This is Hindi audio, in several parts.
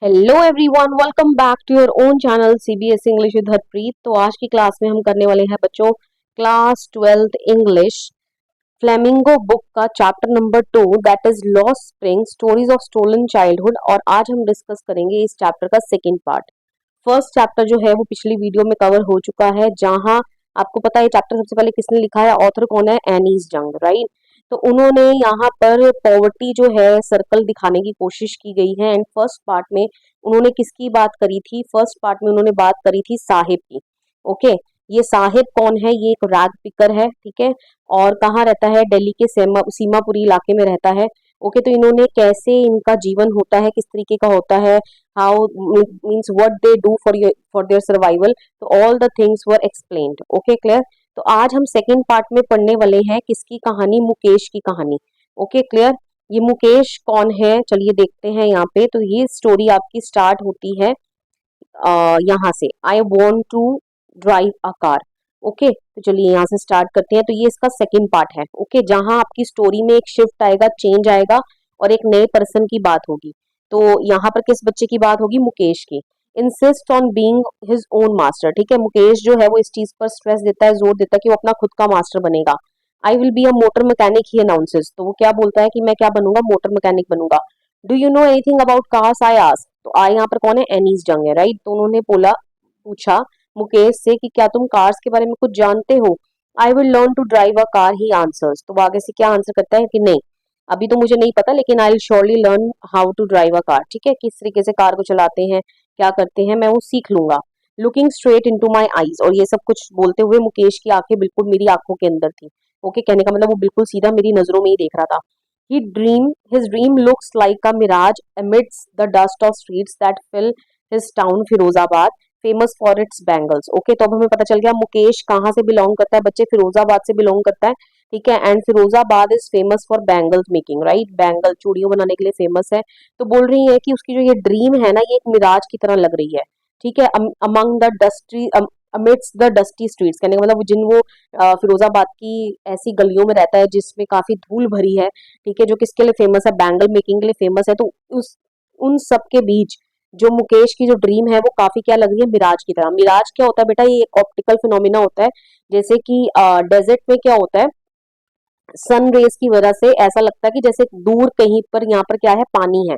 Hello everyone, welcome back to your own channel CBSE English with Harpreet. तो आज की क्लास में हम करने वाले हैं बच्चों class 12th English Flamingo book का chapter number 2 that is lost spring stories of stolen childhood. और आज हम डिस्कस करेंगे इस चैप्टर का सेकंड पार्ट। फर्स्ट चैप्टर जो है वो पिछली वीडियो में कवर हो चुका है, जहां आपको पता है चैप्टर सबसे पहले किसने लिखा है, ऑथर कौन है, एनीज जंग, राइट। तो उन्होंने यहाँ पर पॉवर्टी जो है सर्कल दिखाने की कोशिश की गई है। एंड फर्स्ट पार्ट में उन्होंने किसकी बात करी थी, फर्स्ट पार्ट में उन्होंने बात करी थी साहिब की। ओके, ये साहिब कौन है, ये एक रैग पिकर है, ठीक है। और कहाँ रहता है, दिल्ली के सीमापुरी इलाके में रहता है। ओके, तो इन्होंने कैसे इनका जीवन होता है, किस तरीके का होता है, how means what they do for their survival, तो all the things were explained. Okay, clear. तो आज हम सेकेंड पार्ट में पढ़ने वाले हैं किसकी कहानी, मुकेश की कहानी। Okay, clear. ये मुकेश कौन है, चलिए देखते हैं यहाँ पे। तो ये स्टोरी आपकी स्टार्ट होती है यहाँ से, I want to drive a car. Okay, तो चलिए यहाँ से स्टार्ट करते हैं। तो ये इसका सेकेंड पार्ट है। ओके, जहाँ आपकी स्टोरी में एक शिफ्ट आएगा, चेंज आएगा और एक नए पर्सन की बात होगी। तो यहाँ पर किस बच्चे की बात होगी, मुकेश की। Insist on being his own master, ठीक है। मुकेश जो है वो इस चीज पर स्ट्रेस देता है, जोर देता है कि वो अपना खुद का मास्टर बनेगा। I will be a motor mechanic, he announces. तो वो क्या बोलता है कि मैं क्या बनूंगा, मोटर मैकेनिक बनूंगा। Do you know anything about cars, I ask. तो आई यहाँ पर कौन है, एनीस जंग है, राइट। तो उन्होंने बोला, पूछा मुकेश से कि क्या तुम कार्स के बारे में कुछ जानते हो। I will learn to drive a car, he answers. तो वो आगे से क्या आंसर करता है कि नहीं, अभी तो मुझे नहीं पता, लेकिन I will surely learn how to drive a car, ठीक है। किस तरीके से कार को चलाते हैं, क्या करते हैं, मैं वो सीख लूंगा। Looking straight into my eyes, और ये सब कुछ बोलते हुए मुकेश की आंखें बिल्कुल मेरी आंखों के अंदर थी। ओके, कहने का मतलब वो बिल्कुल सीधा मेरी नजरों में ही देख रहा था। His dream looks like a mirage amidst the dust of streets that fill his town Firozabad, famous for its bangles. Okay, तो अब हमें पता चल गया मुकेश कहाँ से बिलोंग करता है, बच्चे फिरोजाबाद से बिलोंग करता है, ठीक है। And Firozabad is famous for bangles making, right. Bangle चूड़ियों बनाने के लिए फेमस है। तो बोल रही है कि उसकी जो ये ड्रीम है ना, ये एक मिराज की तरह लग रही है, ठीक है। Among the dusty amidst the dusty streets, कहने का मतलब जिन वो फिरोजाबाद की ऐसी गलियों में रहता है जिसमें काफी धूल भरी है, ठीक है, जो किसके लिए फेमस है, बैंगल मेकिंग के लिए फेमस है। तो उस उन सब के बीच जो मुकेश की जो ड्रीम है वो काफी क्या लग रही है, मिराज की तरह। मिराज क्या होता है बेटा, ये एक ऑप्टिकल फिनोमिना होता है। जैसे कि डेजर्ट में क्या होता है, सन रेज की वजह से ऐसा लगता है कि जैसे दूर कहीं पर यहाँ पर क्या है, पानी है,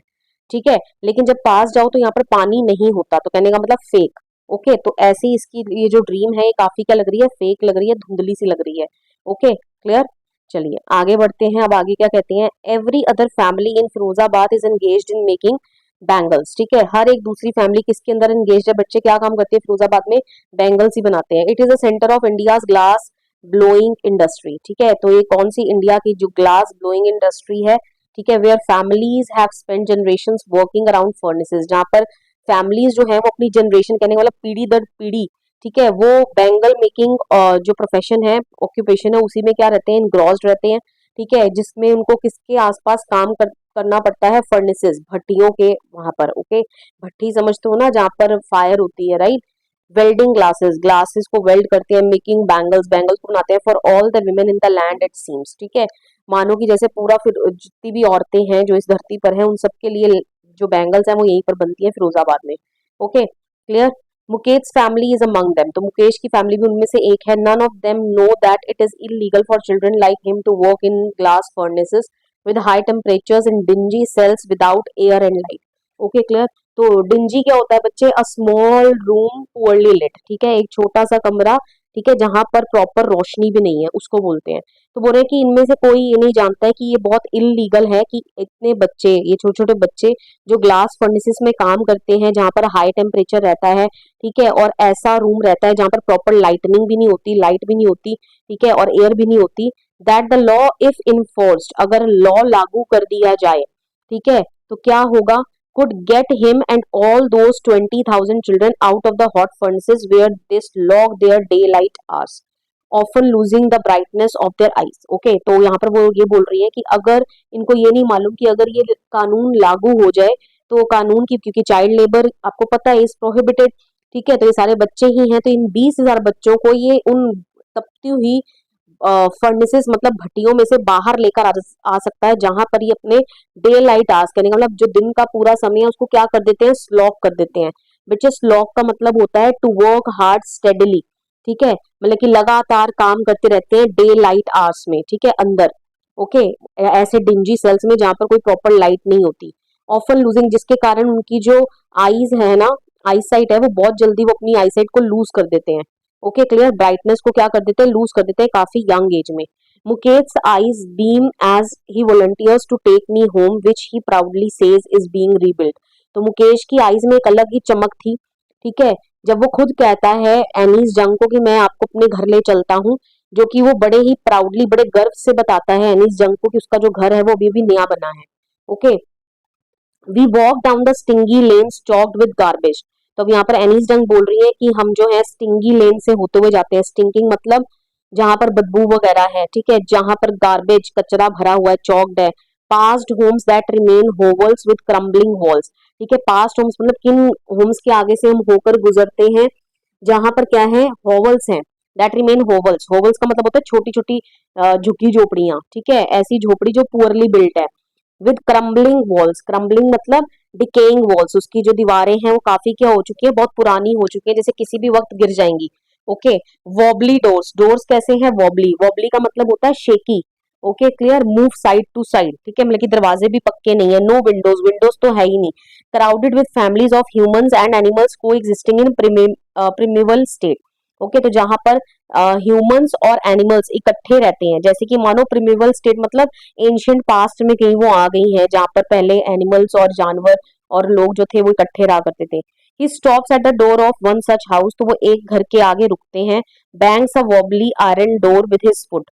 ठीक है। लेकिन जब पास जाओ तो यहाँ पर पानी नहीं होता, तो कहने का मतलब फेक। ओके, तो ऐसी इसकी ये जो ड्रीम है ये काफी क्या लग रही है, फेक लग रही है, धुंधली सी लग रही है। Okay, clear. चलिए आगे बढ़ते हैं। अब आगे क्या कहते हैं, every other family in Firozabad is engaged in making bangles, ठीक है। हर एक दूसरी फैमिली किसके अंदर एंगेज है, बच्चे क्या काम करते हैं फिरोजाबाद में, बैंगल्स ही बनाते हैं। It is a centre of India's glass blowing industry, ठीक है। तो ये कौन सी इंडिया की जो ग्लास ब्लोइंग इंडस्ट्री है, ठीक है। Where families have spent generations working around furnaces, जहां पर फैमिलीज जो है वो अपनी जनरेशन, कहने वाला पीढ़ी दर पीढ़ी, ठीक है, वो बैंगल मेकिंग जो प्रोफेशन है, ऑक्यूपेशन है, उसी में क्या रहते हैं, इनग्रॉस्ड रहते हैं, ठीक है। जिसमें उनको किसके आसपास करना पड़ता है, फर्नेसेस, भट्टियों के वहां पर। ओके, भट्टी समझते हो ना, जहाँ पर फायर होती है, राइट। वेल्डिंग ग्लासेस, ग्लासेस को वेल्ड करते हैं। मेकिंग बैंगल्स, बैंगल्स को बनाते हैं for all the women in the land it seems, ठीक है। मानो कि जैसे पूरा फिर जितनी भी औरतें हैं जो इस धरती पर हैं, उन सबके लिए जो बैंगल्स हैं वो यहीं पर बनती है फिरोजाबाद में। Okay, clear. Mukesh family is among them, तो मुकेश की फैमिली भी उनमें से एक है। None of them know that it is illegal for children like him to work in glass furnaces with high temperatures in dingy cells without air and light. Okay, clear. तो डिंजी क्या होता है बच्चे, a small room poorly lit, ठीक है, एक छोटा सा कमरा, ठीक है, जहां पर प्रॉपर रोशनी भी नहीं है, उसको बोलते हैं। तो बोल रहे हैं कि इनमें से कोई ये नहीं जानता है कि ये बहुत इलीगल है कि इतने बच्चे, ये छोटे छोटे बच्चे जो ग्लास फर्नेसेस में काम करते हैं, जहां पर हाई टेम्परेचर रहता है, ठीक है, और ऐसा रूम रहता है जहां पर प्रॉपर लाइटनिंग भी नहीं होती, लाइट भी नहीं होती, ठीक है, और एयर भी नहीं होती। That the law if enforced, अगर लॉ लागू कर दिया जाए, ठीक है, तो क्या होगा, could get him and all those 20,000 children out of the hot furnaces where this log their daylight hours, often losing the brightness of their eyes. Okay, तो यहाँ पर वो ये बोल रही है कि अगर इनको ये नहीं मालूम कि अगर ये कानून लागू हो जाए, तो कानून की, क्योंकि चाइल्ड लेबर आपको पता है इज प्रोहिबिटेड, ठीक है, तो ये सारे बच्चे ही हैं, तो इन 20,000 बच्चों को ये उन तपती हुई फर्नेसेस मतलब भट्टियों में से बाहर लेकर आ सकता है, जहां पर ये अपने डे लाइट आवर्स कहने का मतलब जो दिन का पूरा समय है उसको क्या कर देते हैं, स्लॉक कर देते हैं। बच्चे स्लॉक का मतलब होता है टू वर्क हार्ड स्टेडली, ठीक है, मतलब कि लगातार काम करते रहते हैं डे लाइट आवर्स में, ठीक है, अंदर, ओके, ऐसे डिंजी सेल्स में जहां पर कोई प्रॉपर लाइट नहीं होती। ऑफन लूजिंग, जिसके कारण उनकी जो आईज है ना, आईसाइट है, वो बहुत जल्दी वो अपनी आईसाइट को लूज कर देते हैं। ओके क्लियर, ब्राइटनेस को क्या कर देते हैं, लूज कर देते हैं काफी यंग एज में। Mukesh eyes beam as he volunteers to take me home which he proudly says is being rebuilt. तो मुकेश की आईज में एक अलग ही चमक थी, ठीक है, जब वो खुद कहता है एनीस जंग को कि मैं आपको अपने घर ले चलता हूँ, जो कि वो बड़े ही प्राउडली बड़े गर्व से बताता है एनीस जंग को कि उसका जो घर है वो अभी भी नया बना है। Okay, we walk down the stingy lanes choked with garbage. तो अब यहाँ पर एनीस डंग बोल रही है कि हम जो है स्टिंगी लेन से होते हुए जाते हैं। स्टिंकिंग मतलब जहां पर बदबू वगैरह है, ठीक है, जहां पर गार्बेज कचरा भरा हुआ है, चॉक्ड है। Past homes that remain hovels with crumbling walls, ठीक है, पास्ट होम्स मतलब किन होम्स के आगे से हम होकर गुजरते हैं, जहां पर क्या है, होवल्स हैं, दैट रिमेन होवल्स। होवल्स का मतलब होता है छोटी छोटी झुग्गी झोपड़ियां, ठीक है, ऐसी झोपड़ी जो पुअरली बिल्ट है। विद क्रम्बलिंग वॉल्स, क्रम्बलिंग मतलब डिकेइंग वॉल्स, उसकी जो दीवारें हैं वो काफी क्या हो चुकी है, बहुत पुरानी हो चुकी है, जैसे किसी भी वक्त गिर जाएंगी। ओके, वॉबली डोर्स, डोर्स कैसे हैं, वॉबली, वॉबली का मतलब होता है shaky. Okay clear, move side to side, ठीक है, मतलब कि दरवाजे भी पक्के नहीं है। नो विंडोज, विंडोज तो है ही नहीं। Crowded with families of humans and animals coexisting in primeval state. Okay, तो जहां पर ह्यूमंस और एनिमल्स इकट्ठे रहते हैं, जैसे कि मानो प्रिमिवल स्टेट मतलब एंशियंट पास्ट में कहीं वो आ गई है, जहां पर पहले एनिमल्स और जानवर और लोग जो थे वो इकट्ठे रहा करते थे। He stops at the door of one such house, तो वो एक घर के आगे रुकते हैं। Bangs a wobbly iron door with his foot,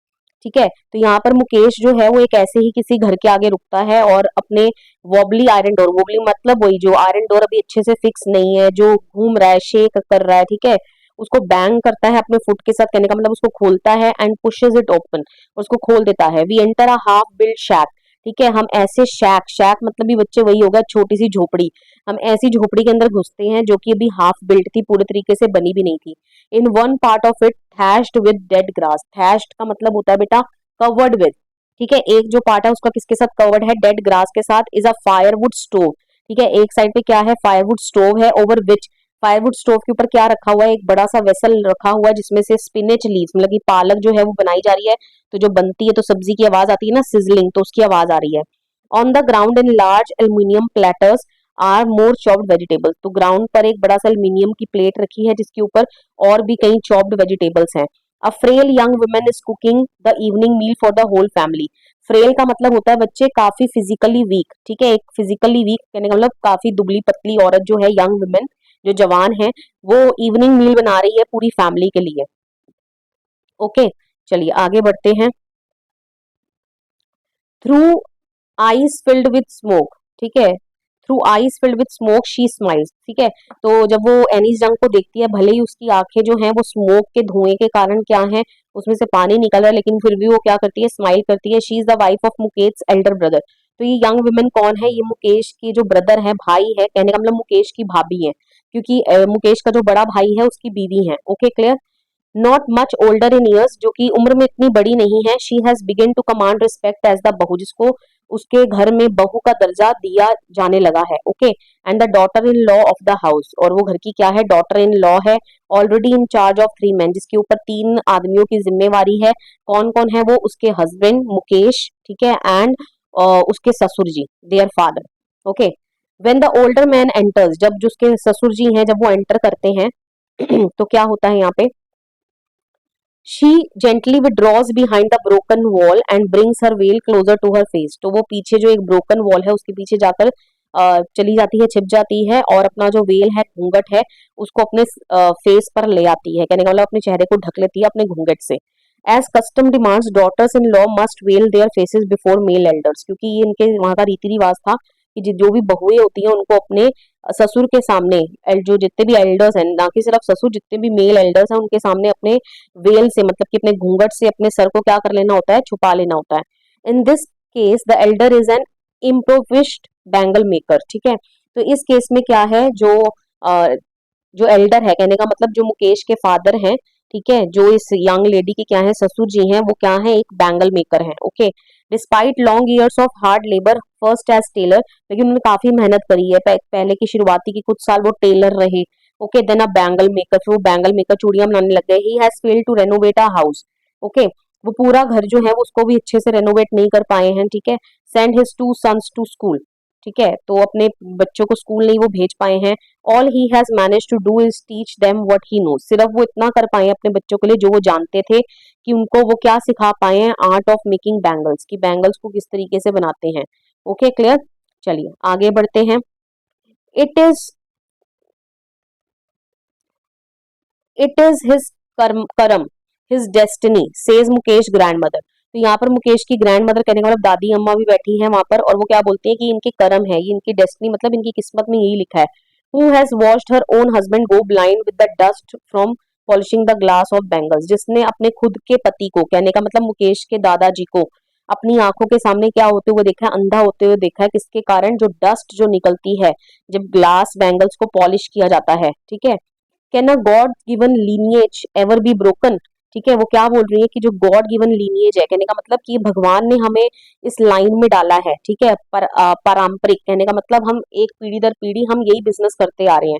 ठीक है, तो यहाँ पर मुकेश जो है वो एक ऐसे ही किसी घर के आगे रुकता है और अपने वॉबली आयरन डोर, वॉबली मतलब वही जो आयरन डोर अभी अच्छे से फिक्स नहीं है, जो घूम रहा है, शेक कर रहा है, ठीक है, उसको बैंग करता है अपने फुट के साथ, कहने का मतलब उसको खोलता है, एंड पुशेस इट ओपन, उसको खोल देता है। We enter a half built shack, ठीक है, हम ऐसे शैक, शैक मतलब भी बच्चे वही होगा, छोटी सी झोपड़ी, हम ऐसी झोपड़ी के अंदर घुसते हैं जो कि अभी हाफ बिल्ट थी, पूरे तरीके से बनी भी नहीं थी। In one part of it थैश्ड with dead grass, थैश्ड का मतलब होता है बेटा कवर्ड विद, ठीक है, एक जो पार्ट है उसका किसके साथ कवर्ड है, डेड ग्रास के साथ। इज अ फायरवुड स्टोव, ठीक है, एक साइड पे क्या है, फायरवुड स्टोव है। ओवर विच, फायरवुड स्टोव के ऊपर क्या रखा हुआ है, एक बड़ा सा वेसल रखा हुआ है जिसमें से स्पिनच लीव्स मतलब कि पालक जो है वो बनाई जा रही है। तो जो बनती है तो सब्जी की आवाज आती है ना, सिजलिंग, तो उसकी आवाज आ रही है। On the ground in large aluminium platters are more chopped vegetables, तो ग्राउंड पर एक बड़ा सा एल्यूमिनियम की प्लेट रखी है जिसके ऊपर और भी कई चॉप्ड वेजिटेबल्स हैं। A frail young woman is cooking the evening meal for the whole family. Frail का मतलब होता है बच्चे काफी फिजिकली वीक, ठीक है, एक फिजिकली वीक कहने का मतलब काफी दुबली पतली औरत जो है, यंग वुमेन जो जवान है, वो इवनिंग मील बना रही है पूरी फैमिली के लिए। ओके, चलिए आगे बढ़ते हैं। Through eyes filled with smoke, ठीक है, through eyes filled with smoke she smiles, ठीक है, तो जब वो एनीस जंग को देखती है, भले ही उसकी आंखें जो हैं वो स्मोक के धुएं के कारण क्या है, उसमें से पानी निकल रहा है, लेकिन फिर भी वो क्या करती है, स्माइल करती है। She is the wife of Mukesh Elder brother. तो ये यंग वुमेन कौन है, ये मुकेश की जो ब्रदर है, भाई है, कहने का मतलब मुकेश की भाभी है, क्योंकि मुकेश का जो बड़ा भाई है उसकी बीवी है। Okay clear, not much older in years, जो कि उम्र में इतनी बड़ी नहीं है। She has begin to command respect as the bahu, जिसको उसके घर में बहू का दर्जा दिया जाने लगा है। Okay, and the daughter in law of the house, और वो घर की क्या है, डॉटर इन लॉ है। Already in charge of 3 men, जिसके ऊपर 3 आदमियों की जिम्मेवारी है। कौन कौन है वो, उसके हस्बैंड मुकेश, ठीक है, एंड उसके ससुर जी, their father. Okay, when the older man enters, जब जो उसके ससुर जी हैं जब वो एंटर करते हैं तो क्या होता है यहाँ पे, she gently withdraws behind the broken wall and brings her veil closer to her face, तो वो पीछे जो एक ब्रोकन वॉल है उसके पीछे जाकर चली जाती है, छिप जाती है, और अपना जो वेल है, घूंघट है, उसको अपने फेस पर ले आती है, कहने का मतलब अपने चेहरे को ढक लेती है अपने घूंघट से। As custom demands daughters in law must veil their faces before male elders, क्योंकि ये इनके वहां का रीति रिवाज था कि जो भी बहुएं होती हैं उनको अपने ससुर के सामने, जो जितने भी एल्डर्स हैं, ना कि सिर्फ ससुर, जितने भी मेल एल्डर्स हैं उनके सामने अपने वेल से मतलब कि अपने घूंघट से अपने सर को क्या कर लेना होता है, छुपा लेना होता है। In this case the elder is an improvised bangle maker, ठीक है, तो इस केस में क्या है, जो जो एल्डर है, कहने का मतलब जो मुकेश के फादर हैं, ठीक है, जो इस यंग लेडी के क्या है, ससुर जी हैं, वो क्या है, एक बैंगल मेकर है। Okay, despite long years of hard labour first as tailor, लेकिन उन्होंने काफी मेहनत करी है, पहले की शुरुआती की कुछ साल वो टेलर रहे। Okay, then a bangle maker, फिर वो बैंगल मेकर चूड़ियां बनाने लग गए। He has failed to renovate a house. Okay, वो पूरा घर जो है वो उसको भी अच्छे से रेनोवेट नहीं कर पाए हैं। ठीक है, send his two sons to school. ठीक है, तो अपने बच्चों को स्कूल नहीं वो भेज पाए हैं। All he has managed to do is teach them what he knows, सिर्फ वो इतना कर पाए हैं अपने बच्चों के लिए जो वो जानते थे, कि उनको वो क्या सिखा पाए हैं, आर्ट ऑफ मेकिंग बैंगल्स, की बैंगल्स को किस तरीके से बनाते हैं। Okay, clear. चलिए आगे बढ़ते हैं। It is it is his करम his destiny says Mukesh grandmother. तो यहाँ पर मुकेश की ग्रैंड मदर कहने का मतलब दादी अम्मा भी बैठी है वहां पर, और वो क्या बोलती है कि इनके कर्म है, ये इनकी डेस्टिनी मतलब इनकी किस्मत में यही लिखा है। Who has washed her own husband go blind with the dust from polishing the glass of bangles, जिसने अपने खुद के पति को, कहने का मतलब मुकेश के दादाजी को, अपनी आंखों के सामने क्या होते हुए देखा है, अंधा होते हुए देखा है, किसके कारण, जो डस्ट जो निकलती है जब ग्लास बैंगल्स को पॉलिश किया जाता है। ठीक है, can a God given lineage ever be broken. ठीक है, वो क्या बोल रही है कि जो गॉड गिवन लीनिएज है, कहने का मतलब कि भगवान ने हमें इस लाइन में डाला है। ठीक है, पारंपरिक, कहने का मतलब हम एक पीढ़ी दर पीढ़ी हम यही बिजनेस करते आ रहे हैं।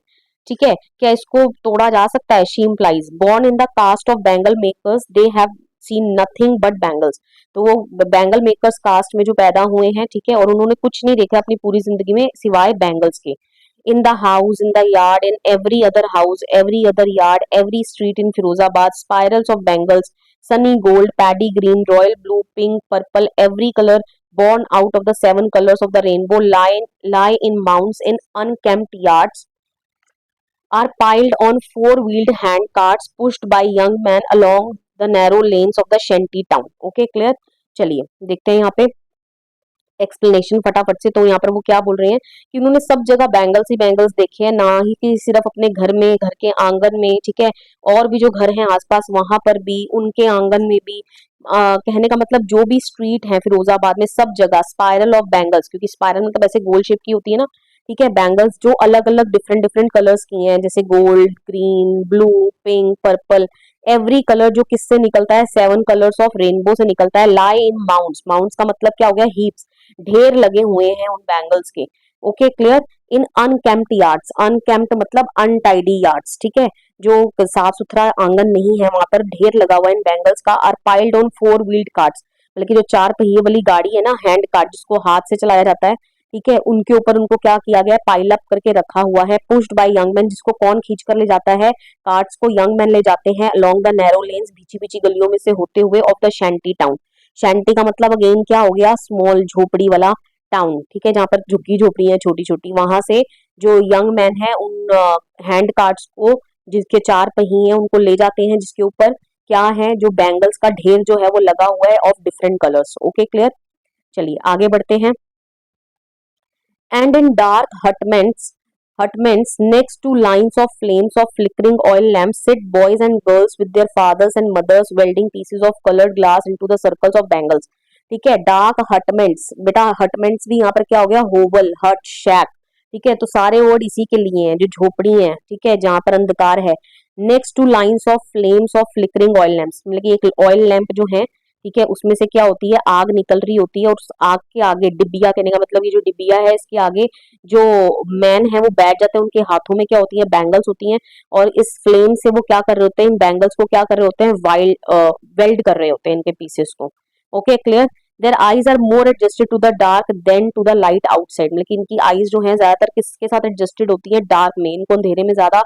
ठीक है, क्या इसको तोड़ा जा सकता है? She implies born in the caste of bangle makers they have seen nothing but bangles. तो वो बैंगल मेकर्स कास्ट में जो पैदा हुए हैं, ठीक है, और उन्होंने कुछ नहीं देखा अपनी पूरी जिंदगी में सिवाय बैंगल्स के। In the house, in the yard, in every other house, every other yard, every street in Firozabad, spirals of bangles, sunny gold, paddy green, royal blue, pink, purple, every color born out of the seven colors of the rainbow lie in mounds in unkempt yards, are piled on four-wheeled hand carts pushed by young men along the narrow lanes of the shanty town. Okay, clear? चलिए देखते हैं यहाँ पे एक्सप्लेनेशन फटाफट से। तो यहाँ पर वो क्या बोल रहे हैं कि उन्होंने सब जगह बैंगल्स ही बैंगल्स देखे हैं, ना ही कि सिर्फ अपने घर में, घर के आंगन में। ठीक है, और भी जो घर हैं आसपास वहां पर भी, उनके आंगन में भी, कहने का मतलब जो भी स्ट्रीट है फिरोजाबाद में सब जगह स्पाइरल ऑफ बैंगल्स, क्योंकि स्पाइरल मतलब ऐसे गोल शेप की होती है ना। ठीक है, बैंगल्स जो अलग अलग डिफरेंट डिफरेंट कलर्स की हैं, जैसे gold, green, blue, pink, purple, every colour जो किससे निकलता है, सेवन कलर्स ऑफ रेनबो से निकलता है। लाई इन माउंट्स, माउंट्स का मतलब क्या हो गया, हीप्स, ढेर लगे हुए हैं उन बैंगल्स के। Okay, clear. In unkempt yards, unkempt मतलब अनटाइडी यार्ड्स। ठीक है, जो साफ सुथरा आंगन नहीं है वहां पर ढेर लगा हुआ है इन बैंगल्स का। Are piled on four wheeled carts, मतलब कि जो चार पहिए वाली गाड़ी है ना, हैंड कार्ट जिसको हाथ से चलाया जाता है। ठीक है, उनके ऊपर उनको क्या किया गया है, पाइल अप करके रखा हुआ है। पुश्ड बाय यंग मैन, जिसको कौन खींच कर ले जाता है, कार्ट्स को यंग मैन ले जाते हैं अलोंग द नैरो लेन्स, बीची बीची गलियों में से होते हुए, of the shanty town. Shanty का मतलब अगेन क्या हो गया, स्मॉल, झोपड़ी वाला टाउन। ठीक है, जहाँ पर झुग्गी झोपड़ी है छोटी छोटी, वहां से जो यंग मैन है उन हैंड कार्ड्स को, जिसके चार पहिए हैं, उनको ले जाते हैं, जिसके ऊपर क्या है, जो बैंगल्स का ढेर जो है वो लगा हुआ है of different colours. Okay, clear. चलिए आगे बढ़ते हैं। And in dark hutments next to lines of flames of flickering oil lamps sit boys and girls with their fathers and mothers welding pieces of colored glass into the circles of bangles. ठीक है, डार्क हटमेंट्स, बेटा हटमेंट्स भी यहाँ पर क्या हो गया, होवल, हट, शैक। ठीक है, तो सारे वर्ड इसी के लिए हैं, जो झोपड़ी है, ठीक है, जहाँ पर अंधकार है। Next two lines of flames of flickering oil lamps, मतलब कि एक ऑयल लैंप जो है, ठीक है, उसमें से क्या होती है, आग निकल रही होती है, और उस आग के आगे डिबिया, कहने का मतलब ये जो डिबिया है इसके आगे जो मैन है वो बैठ जाते हैं, उनके हाथों में क्या होती है, बैंगल्स होती हैं, और इस फ्लेम से वो क्या कर रहे होते हैं, इन बैंगल्स को क्या कर रहे होते हैं, वेल्ड कर रहे होते हैं इनके पीसेस को। Okay, clear. Their eyes are more adjusted to the dark than to the light outside, मतलब इनकी आईज जो है ज्यादातर किसके साथ एडजस्टेड होती है, डार्क में, इनको अंधेरे में ज्यादा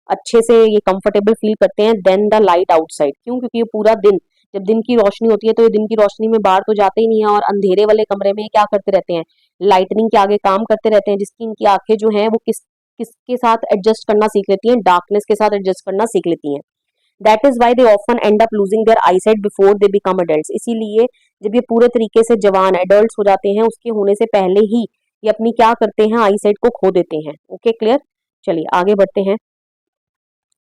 अच्छे से ये कंफर्टेबल फील करते हैं देन द लाइट आउटसाइड। क्यों? क्योंकि ये पूरा दिन, जब दिन की रोशनी होती है तो ये दिन की रोशनी में बाहर तो जाते ही नहीं है, और अंधेरे वाले कमरे में क्या करते रहते हैं, लाइटनिंग के आगे काम करते रहते हैं, जिसकी इनकी आंखें जो हैं वो किसके साथ एडजस्ट करना सीख लेती हैं, डार्कनेस के साथ एडजस्ट करना सीख लेती हैं। That is why they often and up losing their eyesight before they become adult. इसीलिए जब ये पूरे तरीके से जवान एडल्ट हो जाते हैं, उसके होने से पहले ही ये अपनी क्या करते हैं, आईसाइट को खो देते हैं। Okay, clear. चलिए आगे बढ़ते हैं।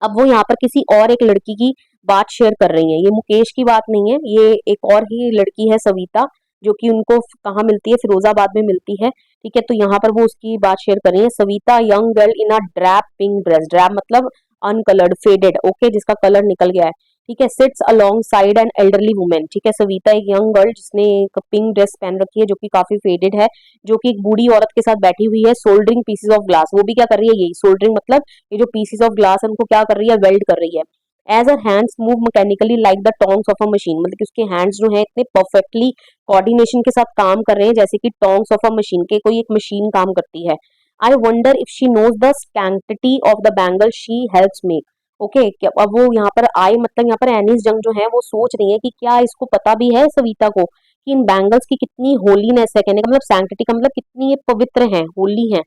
अब वो यहाँ पर किसी और एक लड़की की बात शेयर कर रही हैं, ये मुकेश की बात नहीं है, ये एक और ही लड़की है सविता, जो कि उनको कहाँ मिलती है, फिरोजाबाद में मिलती है। ठीक है, तो यहाँ पर वो उसकी बात शेयर कर रही है। Savita young girl in a drab pink dress, drab मतलब अनकलर्ड, फेडेड, ओके, जिसका कलर निकल गया है, ठीक है, sits alongside an elderly women. ठीक है, सविता एक यंग गर्ल जिसने एक पिंक ड्रेस पहन रखी है जो कि काफी फेडेड है, जो कि एक बूढ़ी औरत के साथ बैठी हुई है, सोल्डरिंग पीसेस ऑफ ग्लास। वो भी क्या कर रही है, यही सोल्डरिंग मतलब ये जो पीसेस ऑफ ग्लास है उनको क्या कर रही है, वेल्ड कर रही है। As her hands move mechanically like the tongs of a machine, मतलब कि उसके हैंड्स जो है इतने परफेक्टली कोऑर्डिनेशन के साथ काम कर रहे हैं जैसे कि टोंग्स ऑफ अ मशीन के कोई एक मशीन काम करती है। I wonder if she knows the sanctity of the bangle she helps make. Okay, क्या अब वो यहाँ पर आई मतलब यहाँ पर एनिस जंग जो है वो सोच रही है कि क्या इसको पता भी है सविता को कि इन बैंगल्स की कितनी होलीनेस है, कहने का मतलब सैंक्टिटी का मतलब कितनी ये पवित्र है, होली है।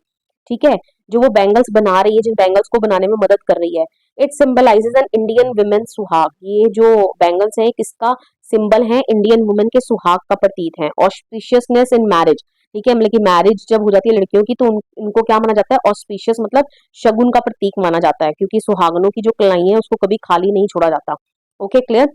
ठीक है, जो वो बैंगल्स बना रही है, जिन बैंगल्स को बनाने में मदद कर रही है। It symbolises an Indian women सुहाग। ये जो बैंगल्स है किसका सिंबल है, इंडियन वुमेन के सुहाग का प्रतीक है। ऑस्पिशियसनेस इन मैरिज, ठीक है, मतलब कि मैरिज जब हो जाती है लड़कियों की तो इनको क्या माना जाता है, ऑस्पिशियस मतलब शगुन का प्रतीक माना जाता है, क्योंकि सुहागनों की जो कलाई है उसको कभी खाली नहीं छोड़ा जाता। Okay, clear.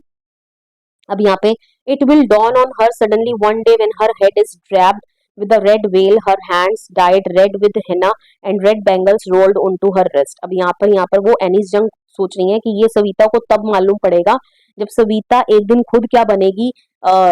अब यहाँ पे it will dawn on her suddenly one day when her head is draped with a red veil, her hands dyed red with henna and red bangles rolled onto her wrist। अब यहाँ पर वो एनिस जंग सोच रही है कि ये सविता को तब मालूम पड़ेगा जब सविता एक दिन खुद क्या बनेगी,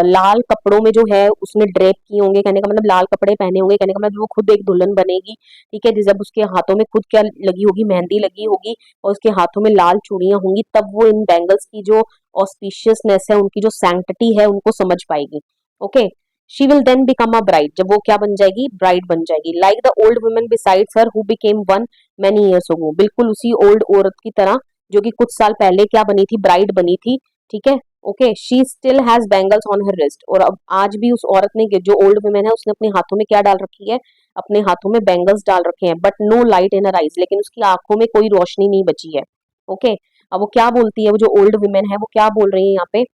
लाल कपड़ों में जो है उसने ड्रेप किए होंगे, कहने का मतलब लाल कपड़े पहने होंगे, कहने का मतलब वो खुद एक दुल्हन बनेगी। ठीक है, जब उसके हाथों में खुद क्या लगी होगी, मेहंदी लगी होगी और उसके हाथों में लाल चूड़ियां होंगी, तब वो इन बैंगल्स की जो ऑस्पिशियसनेस है, उनकी जो सैंक्टिटी है उनको समझ पाएगी। Okay, she will then become a bride. जब वो क्या बन जाएगी, ब्राइड बन जाएगी। Like the old women besides her who became one many years ago, बिल्कुल उसी ओल्ड औरत की तरह जो कि कुछ साल पहले क्या बनी थी, ब्राइड बनी थी। ठीक है, okay, she still has bangles on her wrist. और अब आज भी उस औरत ने, जो ओल्ड वुमेन है, उसने अपने हाथों में क्या डाल रखी है, अपने हाथों में बैंगल्स डाल रखे हैं। But no light in her eyes, लेकिन उसकी आंखों में कोई रोशनी नहीं बची है। ओके, अब वो क्या बोलती है, वो जो ओल्ड वुमेन है वो क्या बोल रही है यहाँ पे,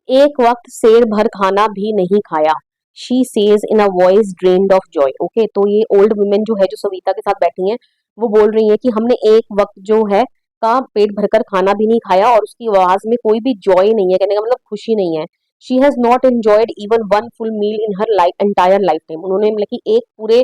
एक वक्त शेर भर खाना भी नहीं खाया। She says in a voice drained of Joy. Okay, तो ये ओल्ड वुमेन जो है, जो सविता के साथ बैठी हैं, वो बोल रही है कि हमने एक वक्त जो है का पेट भरकर खाना भी नहीं खाया, और उसकी आवाज में कोई भी जॉय नहीं है, कहने का मतलब खुशी नहीं है। She has not enjoyed even one full meal in her life entire lifetime. उन्होंने मतलब कि एक पूरे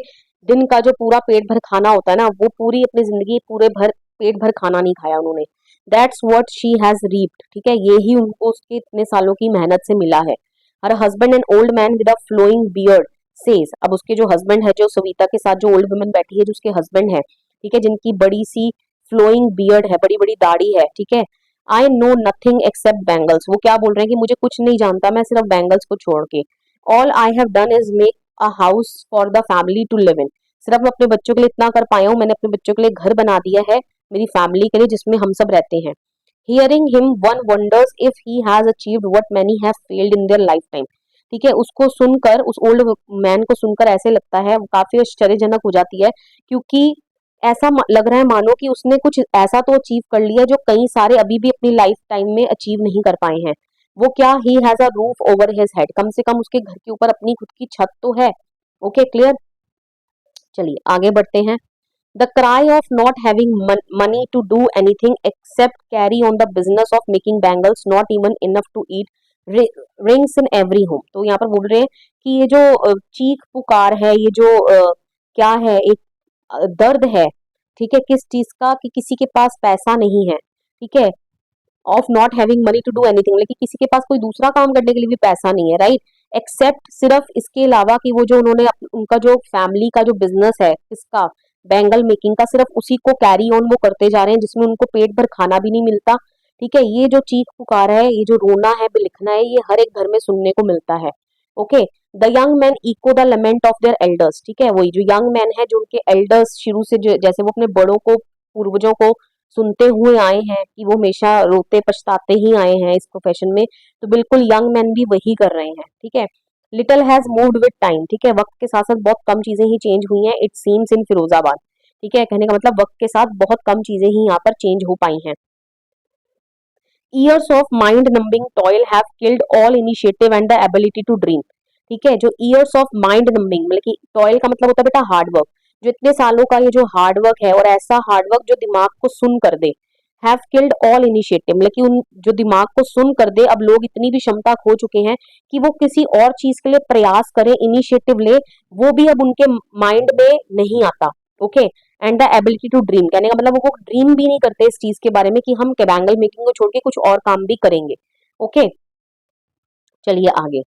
दिन का जो पूरा पेट भर खाना होता है ना, वो पूरी अपनी जिंदगी पूरे भर पेट भर खाना नहीं खाया उन्होंने। That's what she has reaped. ठीक है, ये ही उनको उसके इतने सालों की मेहनत से मिला है। Her husband an old man with a flowing beard says. अब उसके जो हस्बैंड है, जो सविता के साथ जो ओल्ड वुमन बैठी है, जो उसके हस्बैंड है, ठीक है, जिनकी बड़ी सी फ्लोइंग बियर्ड है, बड़ी बड़ी दाढ़ी है। ठीक है, I know nothing accept bangles. वो क्या बोल रहे हैं कि मुझे कुछ नहीं जानता मैं सिर्फ बैंगल्स को छोड़ के। All I have done is make a house for the family to live in. सिर्फ मैं अपने बच्चों के लिए इतना कर पाया हूँ, मैंने अपने बच्चों के लिए घर बना दिया है, मेरी फैमिली के लिए, जिसमें हम सब रहते हैं। Hearing him one wonders if he has achieved what many have failed in their life time. ठीक है, उसको सुनकर, उस ओल्ड मैन को सुनकर ऐसे लगता है, वो काफी आश्चर्यजनक हो जाती है, क्योंकि ऐसा लग रहा है मानो कि उसने कुछ ऐसा तो अचीव कर लिया जो कई सारे अभी भी अपनी लाइफ टाइम में अचीव नहीं कर पाए हैं। वो क्या, he has a roof over his head, कम से कम उसके घर के ऊपर अपनी खुद की छत तो है। Okay, clear. चलिए आगे बढ़ते हैं। The cry of not having money to do anything except carry on the business of making bangles, not even enough to eat, rings in every home। तो यहाँ पर बोल रहे हैं कि ये जो चीख पुकार है, ये जो क्या है, एक दर्द है, ठीक है, किस चीज का, कि किसी के पास पैसा नहीं है। ठीक है, of not having money to do anything, लेकिन किसी के पास कोई दूसरा काम करने के लिए भी पैसा नहीं है, राइट। एक्सेप्ट, सिर्फ इसके अलावा कि वो जो उन्होंने उनका जो फैमिली का जो बिजनेस है, किसका, बैंगल मेकिंग का, सिर्फ उसी को कैरी ऑन वो करते जा रहे हैं, जिसमें उनको पेट भर खाना भी नहीं मिलता। ठीक है, ये जो चीख पुकार है, ये जो रोना है, बिलखना है, ये हर एक घर में सुनने को मिलता है। Okay, the young man echo the lament of their elders. ठीक है, वही जो यंग मैन है, जो उनके एल्डर्स शुरू से जैसे वो अपने बड़ों को, पूर्वजों को सुनते हुए आए हैं कि वो हमेशा रोते पछताते ही आए हैं इस प्रोफेशन में, तो बिल्कुल यंग मैन भी वही कर रहे हैं। ठीक है, little has moved with time. ठीक है, वक्त के साथ साथ बहुत कम चीजें ही चेंज हुई हैं, इट सीम्स इन फिरोजाबाद। ठीक है, कहने का मतलब वक्त के साथ बहुत कम चीजें ही यहाँ पर चेंज हो पाई हैं। Years of mind numbing toil have killed all initiative and the ability to dream. ठीक है, जो ईयर्स ऑफ माइंड नंबिंग, मतलब कि टॉयल का मतलब होता है बेटा हार्ड वर्क, जो इतने सालों का ये जो हार्ड वर्क है, और ऐसा हार्ड वर्क जो दिमाग को सुन कर दे, हैव किल्ड ऑल इनिशिएटिव, मतलब कि उन जो दिमाग को सुन कर दे, अब लोग इतनी भी क्षमता खो चुके हैं कि वो किसी और चीज के लिए प्रयास करें, इनिशिएटिव ले, वो भी अब उनके माइंड में नहीं आता। Okay, and the ability to dream, कहने का मतलब वो ड्रीम भी नहीं करते इस चीज के बारे में कि हम बैंगल मेकिंग को छोड़ के कुछ और काम भी करेंगे। ओके, चलिए आगे।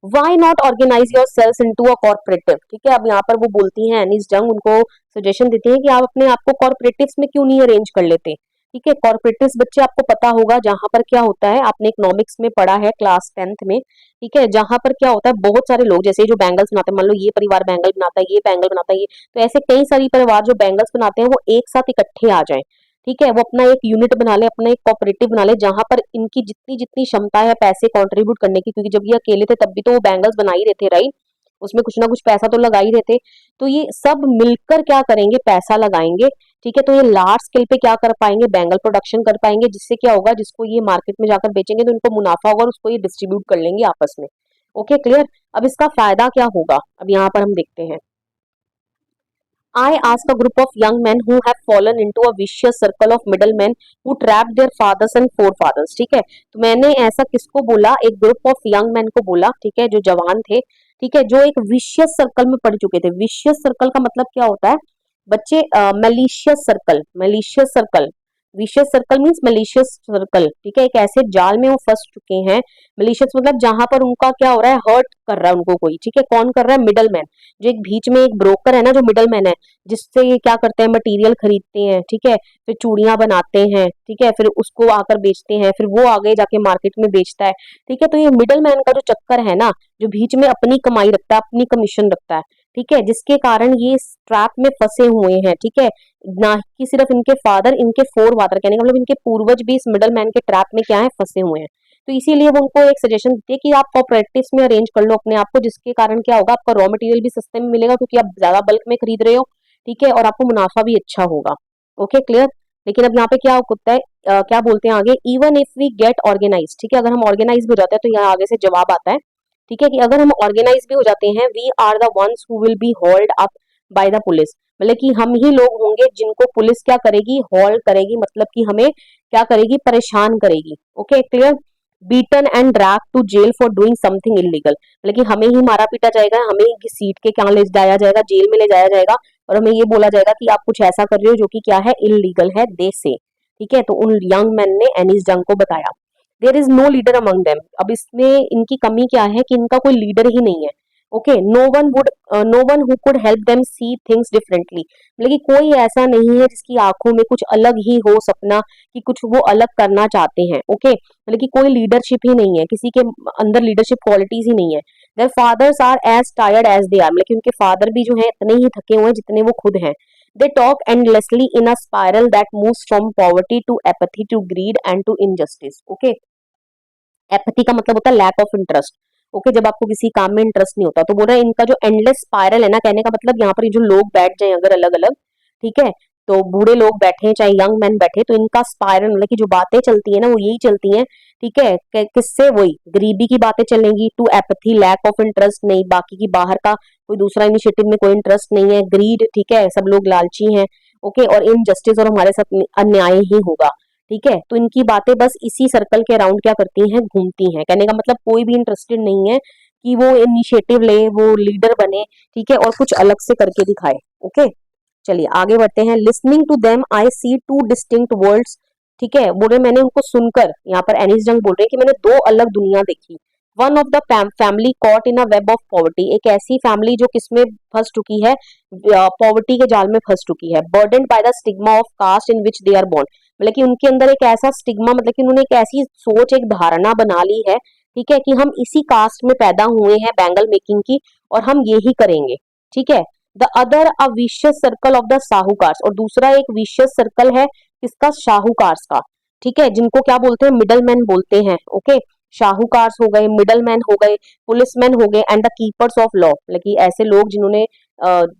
Why not organize yourselves into a corporative, ठीक है, अब यहाँ पर वो बोलती हैं एनिस जंग, उनको सजेशन देती हैं कि आप अपने आप को कॉर्पोरेटिव्स में क्यों नहीं अरेंज कर लेते। ठीक है, कॉर्पोरेटिव्स बच्चे आपको पता होगा जहां पर क्या होता है, आपने इकोनॉमिक्स में पढ़ा है क्लास 10th में। ठीक है, जहां पर क्या होता है, बहुत सारे लोग जैसे जो बैंगल्स बनाते हैं, मान लो ये परिवार बैंगल बनाता है, ये बैंगल बनाता है, ये तो ऐसे कई सारी परिवार जो बैंगल्स बनाते हैं वो एक साथ इकट्ठे आ जाएं। ठीक है, वो अपना एक यूनिट बना ले, अपना एक कोऑपरेटिव बना ले, जहां पर इनकी जितनी जितनी क्षमता है पैसे कंट्रीब्यूट करने की, क्योंकि जब ये अकेले थे तब भी तो वो बैंगल्स बना ही रहे थे, राइट, उसमें कुछ ना कुछ पैसा तो लगा ही रहे थे। तो ये सब मिलकर क्या करेंगे, पैसा लगाएंगे। ठीक है, तो ये लार्ज स्केल पे क्या कर पाएंगे, बैंगल प्रोडक्शन कर पाएंगे, जिससे क्या होगा, जिसको ये मार्केट में जाकर बेचेंगे तो इनको मुनाफा होगा और उसको ये डिस्ट्रीब्यूट कर लेंगे आपस में। Okay, clear. अब इसका फायदा क्या होगा, अब यहाँ पर हम देखते हैं। I ask a group of young men who have fallen into a vicious circle of middlemen who trapped their fathers and forefathers। ठीक है, तो मैंने ऐसा किसको बोला, एक ग्रुप ऑफ यंग मैन को बोला, ठीक है, जो जवान थे, ठीक है, जो एक विशियस सर्कल में पड़ चुके थे। विशियस सर्कल का मतलब क्या होता है बच्चे, malicious circle, malicious circle, vicious circle means malicious circle. ठीक है, एक ऐसे जाल में वो फंस चुके हैं। मलिशियस मतलब जहां पर उनका क्या हो रहा है, हर्ट कर रहा है उनको कोई। ठीक है, कौन कर रहा है, मिडल मैन, जो एक बीच में एक ब्रोकर है ना, जो मिडल मैन है, जिससे ये क्या करते हैं, मटेरियल खरीदते हैं। ठीक है, फिर चूड़ियां बनाते हैं, ठीक है, फिर उसको आकर बेचते हैं, फिर वो आगे जाके मार्केट में बेचता है। ठीक है, तो ये मिडल मैन का जो चक्कर है ना, जो बीच में अपनी कमाई रखता है, अपनी कमीशन रखता है, ठीक है, जिसके कारण ये ट्रैप में फंसे हुए हैं। ठीक है, ना कि सिर्फ इनके फादर, इनके फोर फादर, कहने का मतलब इनके पूर्वज भी इस मिडल मैन के ट्रैप में क्या है, फंसे हुए हैं। तो इसीलिए वो उनको एक सजेशन देती है कि आप कॉपरेटिव्स में अरेंज कर लो अपने आप को, जिसके कारण क्या होगा, आपका रॉ मटेरियल भी सस्ते में मिलेगा क्योंकि आप ज्यादा बल्क में खरीद रहे हो। ठीक है, और आपको मुनाफा भी अच्छा होगा। Okay, clear. लेकिन अब यहाँ पे क्या होता है, क्या बोलते हैं आगे, even if we get organize, ठीक है, अगर हम ऑर्गेनाइज भी हो जाते हैं तो यहाँ आगे से जवाब आता है। ठीक है, कि अगर हम ऑर्गेनाइज भी हो जाते हैं, we are the ones who will be hold up by the police, मतलब कि हम ही लोग होंगे जिनको पुलिस क्या करेगी, होल्ड करेगी, मतलब कि हमें क्या करेगी, परेशान करेगी। Okay, clear. Beaten and drag to jail for doing something illegal, मतलब कि हमें ही मारा पीटा जाएगा, हमें ही सीट के क्या ले जाया जाएगा, जेल में ले जाया जाएगा, और हमें ये बोला जाएगा कि आप कुछ ऐसा कर रहे हो जो कि क्या है, इलीगल है, दे से। ठीक है, तो उन यंग मैन ने एनिस जंग को बताया। There is no leader among them, अब इसमें इनकी कमी क्या है कि इनका कोई लीडर ही नहीं है। Okay, no one who could help them see things differently, मतलब कि कोई ऐसा नहीं है जिसकी आंखों में कुछ अलग ही हो सपना, कि कुछ वो अलग करना चाहते हैं। ओके, मतलब कि कोई लीडरशिप ही नहीं है, किसी के अंदर लीडरशिप क्वालिटीज ही नहीं है। Their fathers are as tired as they are, मतलब कि उनके फादर भी जो है इतने ही थके हुए हैं जितने वो खुद हैं। They talk endlessly in a spiral that moves from poverty to apathy to greed and to injustice. Okay, apathy का मतलब होता है लैक ऑफ इंटरेस्ट। ओके, जब आपको किसी काम में इंटरेस्ट नहीं होता, तो बोल रहा है इनका जो एंडलेस स्पाइरल है ना, कहने का मतलब यहाँ पर ये जो लोग बैठ जाए अगर अलग अलग, ठीक है, तो बूढ़े लोग बैठे चाहे यंग मैन बैठे, तो इनका स्पाइरल मतलब कि जो बातें चलती है ना वो यही चलती हैं। ठीक है, किससे, वही गरीबी की बातें चलेंगी, to apathy lack of interest, नहीं बाकी की बाहर का कोई दूसरा इनिशिएटिव में कोई इंटरेस्ट नहीं है, ग्रीड, ठीक है, सब लोग लालची हैं। ओके, और इनजस्टिस, और हमारे साथ अन्याय ही होगा। ठीक है, तो इनकी बातें बस इसी सर्कल के अराउंड क्या करती हैं, घूमती हैं, कहने का मतलब कोई भी इंटरेस्टेड नहीं है कि वो इनिशिएटिव ले, वो लीडर बने, ठीक है, और कुछ अलग से करके दिखाए। ओके, चलिए आगे बढ़ते हैं। Listening to them I see two distinct worlds, ठीक है, बोल रहे मैंने उनको सुनकर, यहाँ पर एनिस जंग बोल रहे हैं कि मैंने दो अलग दुनिया देखी। One of the family caught in a web of poverty, एक ऐसी फैमिली जो किसमें फंस चुकी है, पॉवर्टी के जाल में फंस चुकी है। Burdened by the stigma of caste in which they are born, मतलब कि उनके अंदर एक ऐसा स्टिग्मा, मतलब कि उन्होंने एक ऐसी सोच, एक धारणा बना ली है, ठीक है, कि हम इसी कास्ट में पैदा हुए हैं बैंगल मेकिंग की, और हम ये ही करेंगे। ठीक है, the other a vicious circle of the sahukars, और दूसरा एक विशियस सर्कल है किसका, शाहूकार्स का। ठीक है, जिनको क्या बोलते हैं, मिडल मैन बोलते हैं। ओके, शाहूकार्स हो गए, मिडल मैन हो गए, पुलिसमैन हो गए, and the keepers of law, मतलब कि ऐसे लोग जिन्होंने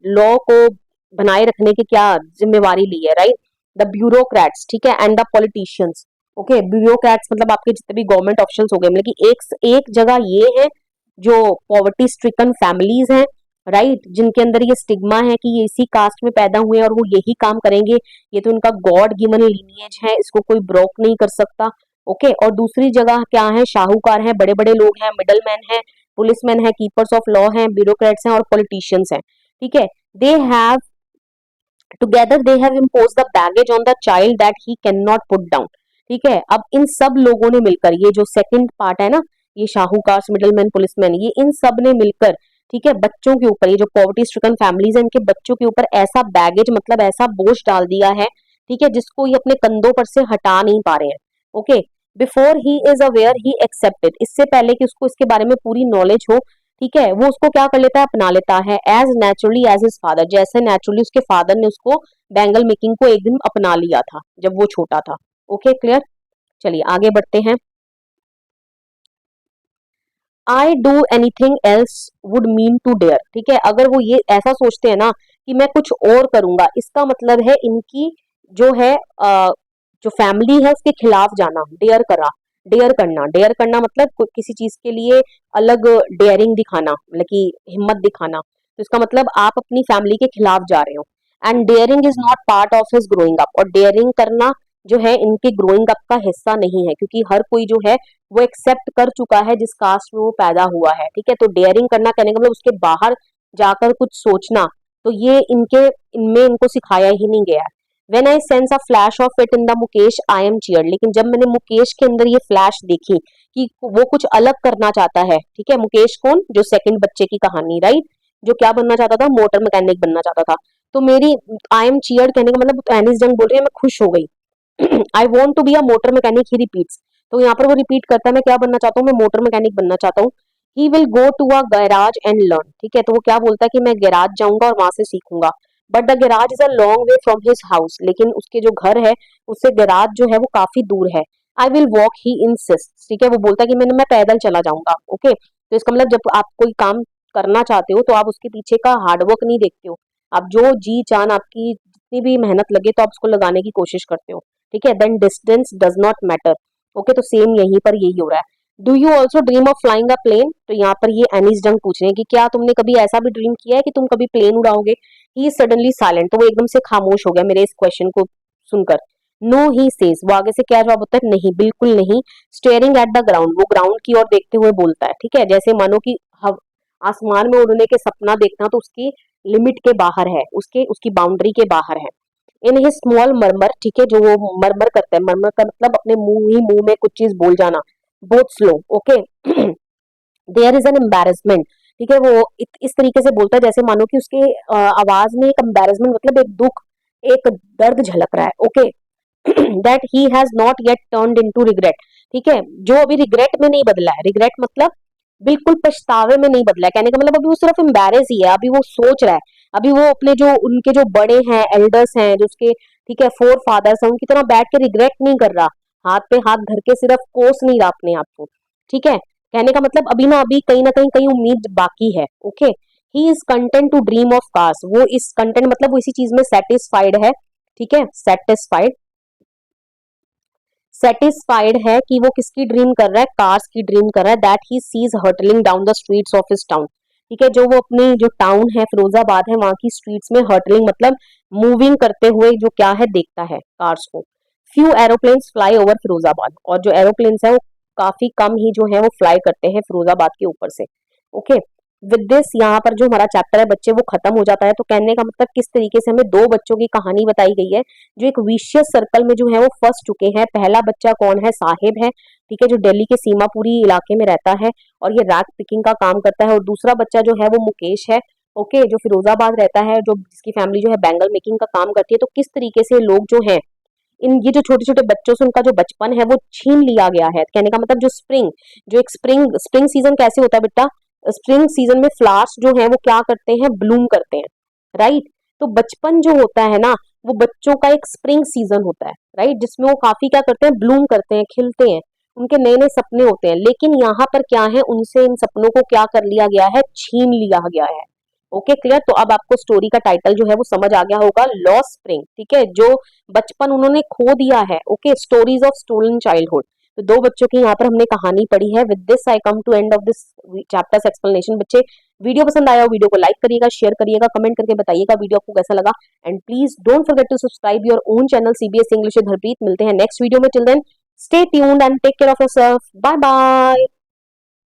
लॉ को बनाए रखने की क्या जिम्मेवारी ली है, राइट। द ब्यूरोक्रेट्स, ठीक है, and the politicians. Okay, bureaucrats मतलब आपके जितने भी गवर्नमेंट ऑफिशियल्स हो गए, मतलब कि एक जगह ये है जो पॉवर्टी स्ट्रिकन फैमिलीज हैं, राइट, जिनके अंदर ये स्टिग्मा है कि ये इसी कास्ट में पैदा हुए हैं और वो यही काम करेंगे, ये तो इनका गॉड गिवन लीनिएज है, इसको कोई ब्रोक नहीं कर सकता। ओके, और दूसरी जगह क्या है, शाहूकार हैं, बड़े बड़े लोग हैं, मिडलमैन हैं, पुलिसमैन है, कीपर्स ऑफ लॉ हैं, ब्यूरोक्रेट्स हैं और पॉलिटिशियंस हैं। ठीक है, they have together they have imposed the baggage on the child that he can not put down. ठीक है, अब इन सब लोगों ने मिलकर, ये जो सेकंड पार्ट है ना, ये शाहूकार, मिडलमैन, पुलिसमैन, ये इन सब ने मिलकर, ठीक है, बच्चों के ऊपर, ये जो पॉवर्टी स्ट्रिकन फैमिलीज है, इनके बच्चों के ऊपर ऐसा बैगेज मतलब ऐसा बोझ डाल दिया है, ठीक है, जिसको ये अपने कंधों पर से हटा नहीं पा रहे हैं। Okay, before he is aware he accepted, इससे पहले कि उसको इसके बारे में पूरी नॉलेज हो, ठीक है, वो उसको क्या कर लेता है, अपना लेता है as naturally as his father, जैसे नेचुरली उसके फादर ने उसको बैंगल मेकिंग को एक दिन अपना लिया था जब वो छोटा था। Okay, clear. चलिए आगे बढ़ते हैं। I do anything else would mean to dare, ठीक है, अगर वो ये ऐसा सोचते हैं ना कि मैं कुछ और करूंगा, इसका मतलब है इनकी जो है जो फैमिली है उसके खिलाफ जाना, डेयर करना मतलब किसी चीज के लिए अलग डेयरिंग दिखाना, मतलब कि हिम्मत दिखाना, तो इसका मतलब आप अपनी फैमिली के खिलाफ जा रहे हो। And daring is not part of his growing up, और डेयरिंग करना जो है इनके ग्रोइंग अप का हिस्सा नहीं है, क्योंकि हर कोई जो है वो एक्सेप्ट कर चुका है जिस कास्ट में वो पैदा हुआ है। ठीक है, तो डेयरिंग करना कहने का मतलब उसके बाहर जाकर कुछ सोचना, तो ये इनके इनमें इनको सिखाया ही नहीं गया है। When I sense a flash of it in the Mukesh I am cheered, लेकिन जब मैंने मुकेश के अंदर ये फ्लैश देखी कि वो कुछ अलग करना चाहता है, ठीक है, मुकेश कौन, जो सेकंड बच्चे की कहानी, राइट, जो क्या बनना चाहता था, मोटर मैकेनिक बनना चाहता था, तो मेरी आई एम चीयर्ड कहने का मतलब एनिस जंग बोल रही है मैं खुश हो गई। I want to be a motor mechanic, he repeats, तो यहाँ पर वो रिपीट करता है मैं क्या बनना चाहता हूँ, मैं मोटर मैकेनिक बनना चाहता हूँ। He will go to a garage and learn, ठीक है, तो वो क्या बोलता है कि मैं गैराज जाऊंगा और वहां से सीखूंगा। But the garage is a long way from his house, लेकिन उसके जो घर है उससे गैराज जो है वो काफी दूर है। I will walk, he insist, ठीक है, वो बोलता है कि मैं पैदल चला जाऊंगा। ओके, तो इसका मतलब जब आप कोई काम करना चाहते हो तो आप उसके पीछे का हार्डवर्क नहीं देखते हो, आप जो जी चान आपकी जितनी भी मेहनत लगे तो आप उसको लगाने की कोशिश करते हो। ठीक है, then distance does not matter. Okay, तो सेम यहीं पर यही हो रहा है। Do you also dream of flying a plane, तो यहाँ पर ये एनिस डंग पूछ रहे हैं कि क्या तुमने कभी ऐसा भी ड्रीम किया है कि तुम कभी प्लेन उड़ाओगे। ही इज सडनली साइलेंट, तो वो एकदम से खामोश हो गया मेरे इस क्वेश्चन को सुनकर। नो ही सेज, वो आगे से क्या जवाब होता है, नहीं, बिल्कुल नहीं। स्टेयरिंग एट द ग्राउंड, वो ग्राउंड की ओर देखते हुए बोलता है, ठीक है, जैसे मानो कि आसमान में उड़ने के सपना देखना तो उसकी लिमिट के बाहर है, उसके उसकी बाउंड्री के बाहर है। इन हिज स्मॉल मरमर, ठीक है, जो वो मरमर करता है, मरमर का मतलब अपने मुंह में कुछ चीज बोल जाना, बहुत slow. Okay, there is an embarrassment, ठीक है, वो इस तरीके से बोलता है जैसे मानो कि उसके आवाज में एक एम्बेरसमेंट मतलब एक दुख, एक दर्द झलक रहा है। Okay, that he has not yet turned into regret, ठीक है, जो अभी रिग्रेट में नहीं बदला है, रिग्रेट मतलब बिल्कुल पछतावे में नहीं बदला है, कहने का मतलब अभी वो सिर्फ एम्बेरस ही है, अभी वो सोच रहा है, अभी वो अपने जो उनके जो बड़े हैं, एल्डर्स हैं, जो उसके, ठीक है, फोर फादर्स हैं, उनकी तरह बैठ के रिग्रेट नहीं कर रहा, हाथ पे हाथ धर के सिर्फ कोस नहीं रहा अपने आप को। ठीक है, कहने का मतलब अभी ना अभी कहीं ना कहीं उम्मीद बाकी है। Okay, he is content to dream of cars, वो इस कंटेंट मतलब वो इसी चीज में सेटिस्फाइड है, ठीक है, सेटिस्फाइड है कि वो किसकी ड्रीम कर रहा है, कार्स की ड्रीम कर रहा है, that he sees hurtling down the streets of his town, ठीक है, जो वो अपनी जो टाउन है फिरोजाबाद है वहां की स्ट्रीट्स में हर्टलिंग मतलब मूविंग करते हुए जो क्या है देखता है कार्स को। Few aeroplanes fly over Firozabad, और जो एरोप्लेन्स है वो काफी कम ही जो है वो फ्लाई करते हैं फिरोजाबाद के ऊपर से। ओके, विद दिस यहाँ पर जो हमारा चैप्टर है बच्चे वो खत्म हो जाता है। तो कहने का मतलब किस तरीके से हमें दो बच्चों की कहानी बताई गई है जो एक विशियस सर्कल में जो है वो फंस चुके हैं। पहला बच्चा कौन है, साहिब है, ठीक है, जो दिल्ली के सीमापुरी इलाके में रहता है और ये रैक पिकिंग का काम करता है, और दूसरा बच्चा जो है वो मुकेश है, ओके, जो फिरोजाबाद रहता है, जो जिसकी फैमिली जो है बैंगल मेकिंग का काम करती है। तो किस तरीके से लोग जो है इन ये जो छोटे छोटे बच्चों से उनका जो बचपन है वो छीन लिया गया है। कहने का मतलब जो एक स्प्रिंग सीजन कैसे होता है बेटा, स्प्रिंग सीजन में फ्लावर्स जो है वो क्या करते हैं, ब्लूम करते हैं, राइट। तो बचपन जो होता है ना वो बच्चों का एक स्प्रिंग सीजन होता है, राइट, जिसमें वो काफी क्या करते हैं, ब्लूम करते हैं, खिलते हैं, उनके नए नए सपने होते हैं। लेकिन यहाँ पर क्या है, उनसे इन सपनों को क्या कर लिया गया है, छीन लिया गया है। Okay, clear. तो अब आपको स्टोरी का टाइटल जो है वो समझ आ गया होगा, लॉस्ट स्प्रिंग, ठीक है, जो बचपन उन्होंने खो दिया है। Okay, stories of stolen childhood. तो दो बच्चों की यहाँ पर हमने कहानी पढ़ी है। With this I come to end of this chapters explanation. बच्चे वीडियो पसंद आया हो वीडियो को लाइक करिएगा, शेयर करिएगा, कमेंट करके बताइएगा वीडियो आपको कैसा लगा, and please don't forget to subscribe your own channel CBSE English with Harpreet. मिलते हैं नेक्स्ट वीडियो में, till then stay tuned and take care of yourself, bye bye.